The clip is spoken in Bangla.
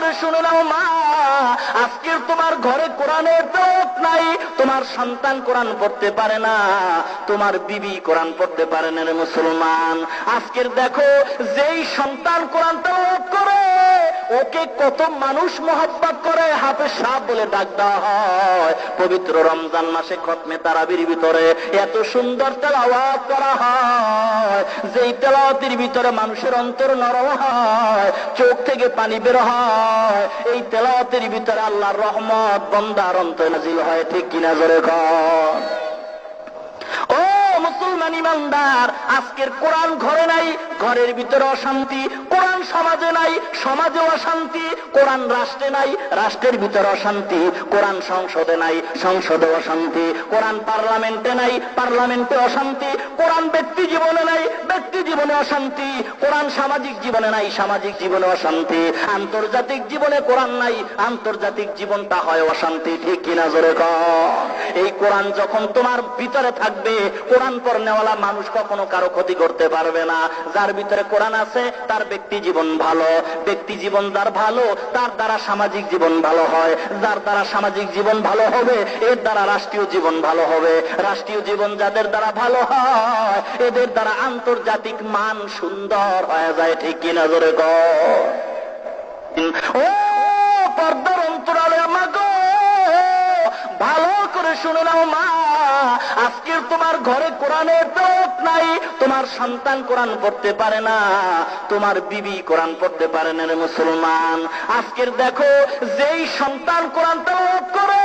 করে শুনে নাও মা, আজকের তোমার ঘরে কোরআনের তেলাওয়াত নাই, তোমার সন্তান কোরআন পড়তে পারে না, তোমার বিবি কোরআন পড়তে পারে না রে মুসলমান। আজকের দেখো যেই সন্তান কোরআন তেলাওয়াত করে ওকে কত মানুষ মোহাব্বত করে, হাফেজ সাহেব বলে ডাক দেওয়া হয়। পবিত্র রমজান মাসে খতমে তারাবির ভিতরে এত সুন্দর তেলাওয়াত করা হয়, যেই তেলাওয়াতের ভিতরে মানুষের অন্তর নরম হয়, চোখ থেকে পানি বের হয়। এই তেলাওয়াতের ভিতরে আল্লাহর রহমত বান্দার অন্তরে নাজিল হয়। ঠিক কিনা জোরে কর। ও মুসলমান ইমানদার, আজকের কোরআন ঘরে নাই, ঘরের ভিতরে অশান্তি। কোরআন সমাজে নাই, সমাজে অশান্তি। কোরআন রাষ্ট্রে নাই, রাষ্ট্রের ভিতরে অশান্তি। কোরআন সংসদে নাই, সংসদে অশান্তি। কোরআন পার্লামেন্টে নাই, পার্লামেন্টে অশান্তি। কোরআন ব্যক্তি জীবনে নাই, ব্যক্তি জীবনে অশান্তি। কোরআন সামাজিক জীবনে নাই, সামাজিক জীবনে অশান্তি। আন্তর্জাতিক জীবনে কোরআন নাই, আন্তর্জাতিক জীবনটা হয় অশান্তি। ঠিক কিনা জোরে কর। এই কোরআন যখন তোমার ভিতরে থাকবে, কোরআন পড়নেওয়ালা মানুষ কখনো কারো ক্ষতি করতে পারবে না। যার ভিতরে কোরআন আছে তার ব্যক্তি জীবন ভালো, ব্যক্তি জীবন যার ভালো তার দ্বারা সামাজিক জীবন ভালো হয়, যার দ্বারা সামাজিক জীবন ভালো হবে এর দ্বারা রাষ্ট্রীয় জীবন ভালো হবে, রাষ্ট্রীয় জীবন যাদের দ্বারা ভালো হয় এদের দ্বারা আন্তর্জাতিক মান সুন্দর হয়ে যায়। ঠিক কিনা জোরে কর। ও পর্দার অন্তরালে আমাগো ভালো করে শুনে নাও মা, আজকের তোমার ঘরে কোরআনের তেলাওয়াত নাই, তোমার সন্তান কোরআন পড়তে পারে না, তোমার বিবি কোরআন পড়তে পারে না রে মুসলমান। আজকের দেখো যেই সন্তান কোরআন তেলাওয়াত করে